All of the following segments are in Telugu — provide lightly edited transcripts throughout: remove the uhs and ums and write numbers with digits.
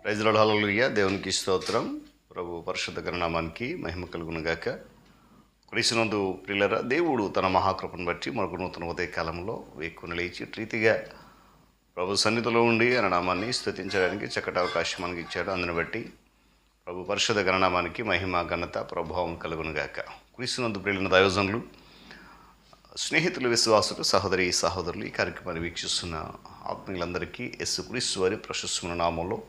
ప్రైజ్ లార్డ్, హల్లెలూయా. దేవునికి స్తోత్రం. ప్రభు పరిశుద్ధ నామానికి మహిమ కలుగును గాక. క్రీస్తునందు ప్రియులారా, దేవుడు తన మహాకృపను బట్టి మరొక నూతన ఉదయ కాలంలో వేకుని లేచి రీతిగా ప్రభు సన్నిధిలో ఉండి ఆయన నామాన్ని స్తుతించడానికి చక్కటి అవకాశం మనకి ఇచ్చాడు. అందుని బట్టి ప్రభు పరిశుద్ధ గణనామానికి మహిమ ఘనత ప్రభావం కలుగును గాక. క్రీస్తునందు ప్రియులైన దైవజనులు, స్నేహితులు, విశ్వాసులు, సహోదరులు ఈ కార్యక్రమాన్ని వీక్షిస్తున్న ఆత్మీయులందరికీ యేసుక్రీస్తు వారి ప్రశస్తమైన నామంలో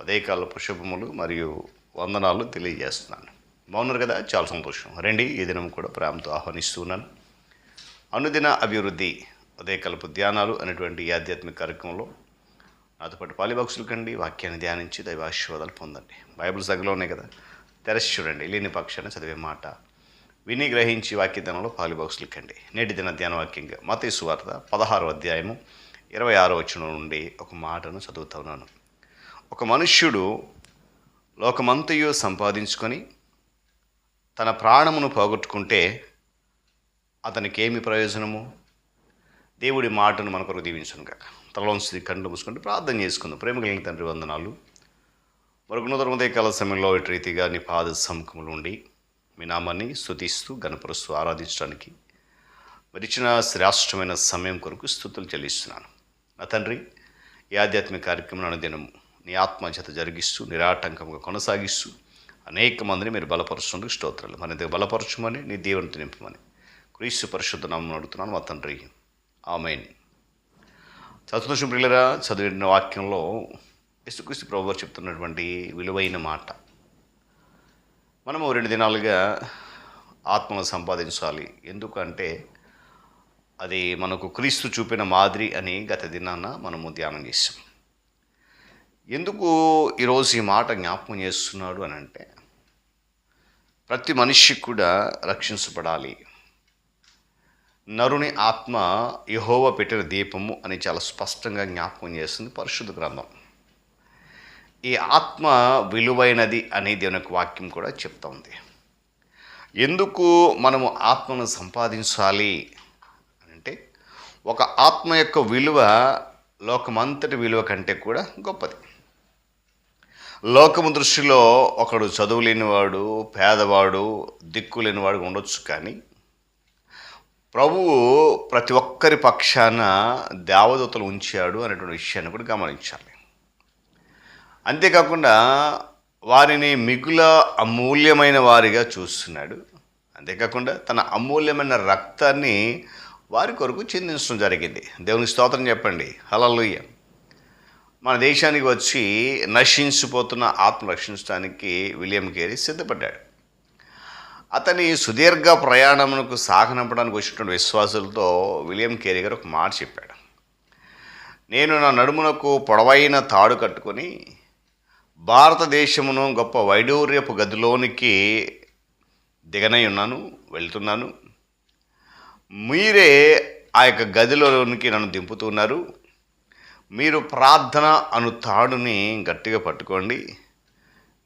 ఉదయకాలపు శుభములు మరియు వందనాలు తెలియజేస్తున్నాను. బాగున్నారు కదా? చాలా సంతోషం. రండి, ఈ దినం కూడా ప్రేమతో ఆహ్వానిస్తున్నాను. అనుదిన అభివృద్ధి ఉదయకాలపు ధ్యానాలు అనేటువంటి ఈ ఆధ్యాత్మిక కార్యక్రమంలో నాతో పాటు పాలిబాక్సులు కండి, వాక్యాన్ని ధ్యానించి దైవాశీర్వాదాలు పొందండి. బైబిల్స్ దగ్గరలో ఉన్నాయి కదా, తెరచి చూడండి. లేని పక్షాన చదివే మాట విని గ్రహించి వాక్య ధ్యానంలో పాలిబాక్సులు కండి. నేటి దిన ధ్యాన వాక్యంగా మత్తయి సువార్త 16వ అధ్యాయము 26వ వచనం నుండి ఒక మాటను చదువుతున్నాను. ఒక మనుష్యుడు లోకమంతయు సంపాదించుకొని తన ప్రాణమును పోగొట్టుకుంటే అతనికి ఏమి ప్రయోజనము? దేవుడి మాటను మన కొరకు దీవించను కాక. తలలోంచి కళ్ళు మూసుకుంటే ప్రార్థన చేసుకుందాం. ప్రేమ కలిగిన తండ్రి, వందనాలు. మరొక నూతన ఉదయకాల సమయంలో ఇటు రీతిగా నీ పాద సముఖంలో ఉండి మీ నామాన్ని స్తుతిస్తూ గణపరుస్తూ ఆరాధించడానికి మరిచిన శ్రేష్టమైన సమయం కొరకు స్తుతులు చెల్లిస్తున్నాను. నా తండ్రి, ఈ ఆధ్యాత్మిక కార్యక్రమం అనుదినము నీ ఆత్మ చేత జరిగిస్తూ నిరాటంకంగా కొనసాగిస్తూ అనేక మందిని మీరు బలపరుస్తున్నందుకు స్తోత్రాలు. మన దగ్గర బలపరచమని, నీ దేవునితో నింపమని క్రీస్తు పరిశుద్ధ నామమున అడుగుతున్నాను మా తండ్రి, ఆమేన్. చదువుతున్న ప్రియులారా, చదివిన వాక్యంలో యేసుక్రీస్తు ప్రభువు చెప్తున్నటువంటి విలువైన మాట. మనము 2 దినాలుగా ఆత్మను సంపాదించాలి. ఎందుకంటే అది మనకు క్రీస్తు చూపిన మాదిరి అని గత దినాన మనము ధ్యానం చేసాం. ఎందుకు ఈరోజు ఈ మాట జ్ఞాపకం చేస్తున్నాడు అని అంటే, ప్రతి మనిషి కూడా రక్షించబడాలి. నరుని ఆత్మ యెహోవా పెట్టిన దీపము అని చాలా స్పష్టంగా జ్ఞాపకం చేస్తుంది పరిశుద్ధ గ్రంథం. ఈ ఆత్మ విలువైనది అని దేవుని యొక్క వాక్యం కూడా చెప్తా ఉంది. ఎందుకు మనము ఆత్మను సంపాదించాలి అంటే, ఒక ఆత్మ యొక్క విలువ లోకమంతటి విలువ కంటే కూడా గొప్పది. లోకము దృష్టిలో ఒకడు చదువు లేనివాడు, పేదవాడు, దిక్కు లేనివాడు ఉండొచ్చు. కానీ ప్రభువు ప్రతి ఒక్కరి పక్షాన దేవదూతలు ఉంచాడు అనేటువంటి విషయాన్ని కూడా గమనించాలి. అంతేకాకుండా వారిని మిగుల అమూల్యమైన వారిగా చూస్తున్నాడు. అంతేకాకుండా తన అమూల్యమైన రక్తాన్ని వారి కొరకు చిందించడం జరిగింది. దేవునికి స్తోత్రం చెప్పండి, హల్లెలూయా. మన దేశానికి వచ్చి నశించిపోతున్న ఆత్మ రక్షించడానికి విలియం కేరీ సిద్ధపడ్డాడు. అతని సుదీర్ఘ ప్రయాణమునకు సాగనంపడానికి వచ్చినటువంటి విశ్వాసులతో విలియం కేరీ గారు ఒక మాట చెప్పాడు. నేను నా నడుమునకు పొడవైన తాడు కట్టుకొని భారతదేశమును గొప్ప వైడూర్యపు గదిలోనికి దిగనై ఉన్నాను, వెళ్తున్నాను. మీరే ఆ యొక్క గదిలోనికి నన్ను దింపుతున్నారు. మీరు ప్రార్థన అను తాడుని గట్టిగా పట్టుకోండి.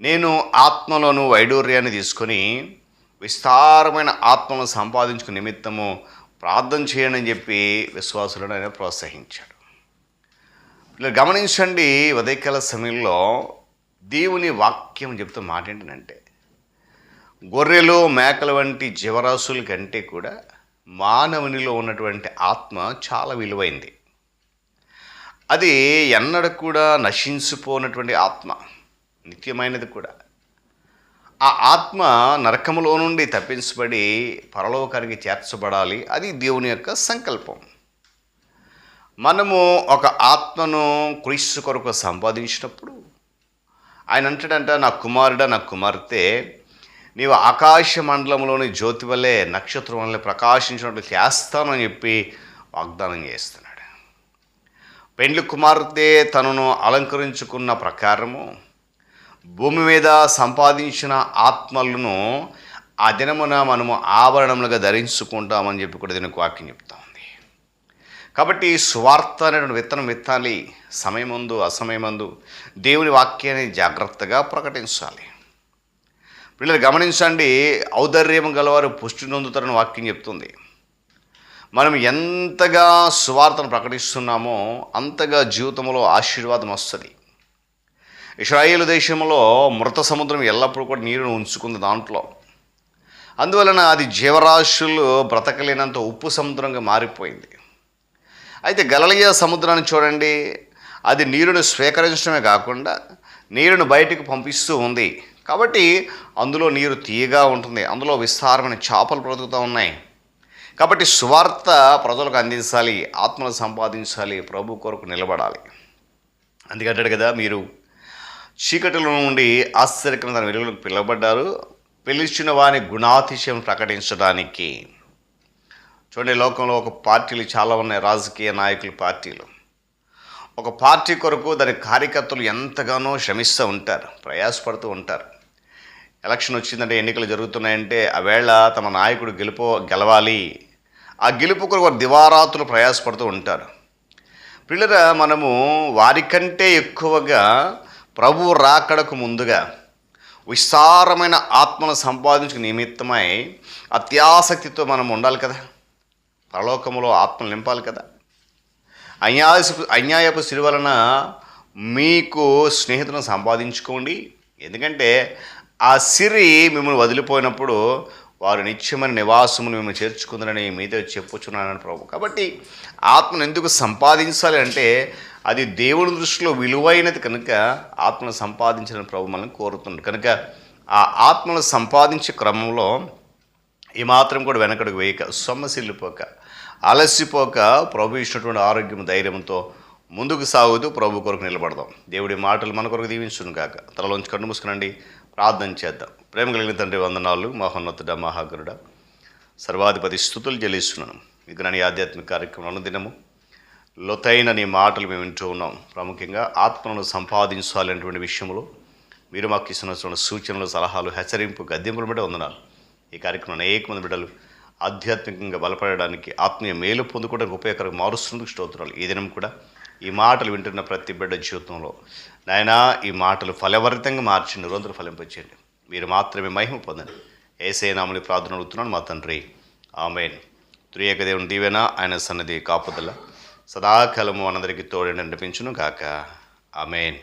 నేను ఆత్మలోను వైడూర్యాన్ని తీసుకొని విస్తారమైన ఆత్మను సంపాదించుకునే నిమిత్తము ప్రార్థన చేయండి అని చెప్పి విశ్వాసులను ఆయన ప్రోత్సహించాడు. ఇలా గమనించండి, ఉదయకాల సమయంలో దేవుని వాక్యం చెప్తున్న మాట ఏంటంటే, గొర్రెలు, మేకల వంటి జీవరాశుల కంటే కూడా మానవునిలో ఉన్నటువంటి ఆత్మ చాలా విలువైంది. అది ఎన్నడూ కూడా నశించిపోయినటువంటి ఆత్మ, నిత్యమైనది కూడా. ఆ ఆత్మ నరకములో నుండి తప్పించబడి పరలోకానికి చేర్చబడాలి. అది దేవుని యొక్క సంకల్పం. మనము ఒక ఆత్మను క్రీస్తు కొరకు సంపాదించినప్పుడు ఆయన అంటాడంట, నా కుమారుడా, నా కుమార్తె, నీవు ఆకాశ మండలంలోని జ్యోతి వల్లే, నక్షత్రం వల్లే ప్రకాశించినట్లు చేస్తానని చెప్పి వాగ్దానం చేస్తున్నాడు. పెండ్లి కుమార్తె తనను అలంకరించుకున్న ప్రకారము భూమి మీద సంపాదించిన ఆత్మలను ఆ దినమున మనము ఆభరణములుగా ధరించుకుంటామని చెప్పి కూడా దీనికి వాక్యం చెప్తా ఉంది. కాబట్టి సువార్త అనేటువంటి విత్తనం విత్తాలి. సమయమందు అసమయమందు దేవుని వాక్యాన్ని జాగ్రత్తగా ప్రకటించాలి. పిల్లలు గమనించండి, ఔదార్యం గలవారు పుష్టి నొందుతారని వాక్యం చెప్తుంది. మనం ఎంతగా సువార్తను ప్రకటిస్తున్నామో అంతగా జీవితంలో ఆశీర్వాదం వస్తుంది. ఇశ్రాయేలు దేశంలో మృత సముద్రం ఎల్లప్పుడూ కూడా నీరును ఉంచుకుంది దాంట్లో. అందువలన అది జీవరాశులు బ్రతకలేనంత ఉప్పు సముద్రంగా మారిపోయింది. అయితే గలిలయ సముద్రాన్ని చూడండి, అది నీరును స్వీకరించడమే కాకుండా నీరును బయటికి పంపిస్తూ ఉంది. కాబట్టి అందులో నీరు తీయగా ఉంటుంది, అందులో విస్తారమైన చేపలు బ్రతుకుతూ ఉన్నాయి. కాబట్టి సువార్త ప్రజలకు అందించాలి, ఆత్మను సంపాదించాలి, ప్రభు కొరకు నిలబడాలి. అందుకంటాడు కదా, మీరు చీకటిలో నుండి ఆశ్చర్యకరమైన తన వెలుగులకు పిలువబడ్డారు, పిలిచిన వాని గుణాతిశయం ప్రకటించడానికి. చూడండి, లోకంలో ఒక పార్టీలు చాలా ఉన్నాయి, రాజకీయ నాయకుల పార్టీలు. ఒక పార్టీ కొరకు దాని కార్యకర్తలు ఎంతగానో శ్రమిస్తూ ఉంటారు, ప్రయాసపడుతూ ఉంటారు. ఎలక్షన్ వచ్చిందంటే, ఎన్నికలు జరుగుతున్నాయంటే ఆవేళ తమ నాయకుడు గెలవాలి, ఆ గెలుపు కొరకు దివారాతులు ప్రయాసపడుతూ ఉంటారు. పిల్లరా, మనము వారికంటే ఎక్కువగా ప్రభు రాకడకు ముందుగా విస్తారమైన ఆత్మను సంపాదించుకు నిమిత్తమై అత్యాసక్తితో మనం ఉండాలి కదా. పరలోకములో ఆత్మలు నింపాలి కదా. అన్యాయపు సిరి వలన మీకు స్నేహితులను సంపాదించుకోండి. ఎందుకంటే ఆ సిరి మిమ్మల్ని వదిలిపోయినప్పుడు వారు నిత్యమైన నివాసమును మిమ్మల్ని చేర్చుకుందని మీతో చెప్పుచున్నానని ప్రభు. కాబట్టి ఆత్మను ఎందుకు సంపాదించాలి అంటే, అది దేవుని దృష్టిలో విలువైనది కనుక ఆత్మను సంపాదించాలని ప్రభు మనల్ని కోరుతుంది. కనుక ఆ ఆత్మను సంపాదించే క్రమంలో ఏమాత్రం కూడా వెనకడుగు వేయక, సొమ్మసిల్లిపోక, అలసిపోక, ప్రభు ఇచ్చినటువంటి ఆరోగ్యం ధైర్యంతో ముందుకు సాగుతూ ప్రభు కొరకు నిలబడదాం. దేవుడి మాటలు మన కొరకు దీవించును కాక. తలలోంచి కన్ను మూసుకునండి, ప్రార్థన చేద్దాం. ప్రేమ కలిగిన తండ్రి, వందనాలు. మహోన్నతుడ, మహాగరుడ, సర్వాధిపతి, స్తుతులు చెల్లిస్తున్నాను. మీకు నన్ను ఆధ్యాత్మిక కార్యక్రమం అనుదినము లోతైన నీ మాటలు మేము వింటూ ఉన్నాం. ప్రాముఖ్యంగా ఆత్మను సంపాదించాలనేటువంటి విషయంలో మీరు మాకు ఇస్తున్న సూచనలు, సలహాలు, హెచ్చరింపు, గద్దెంపులు బట్టి వందనాలు. ఈ కార్యక్రమం అనేక మంది బిడ్డలు ఆధ్యాత్మికంగా బలపడడానికి, ఆత్మీయ మేలు పొందుకోవడానికి ఉపయోగకరంగా మారుస్తున్నందుకు స్తోత్రాలు. ఈ దినం కూడా ఈ మాటలు వింటున్న ప్రతి బిడ్డ జీవితంలో నాయనా ఈ మాటలు ఫలభరితంగా మార్చి నిరంతరం ఫలింపచేయండి. మీరు మాత్రమే మహిమ పొందండి. యేసయ్య నామములో ప్రార్థన అడుగుతున్నాను మా తండ్రి, ఆమేన్. త్రియేక దేవుని దీవెన, ఆయన సన్నిధి కాపుదల సదాకాలము మనందరికీ తోడని నడిపించును గాక. ఆమేన్.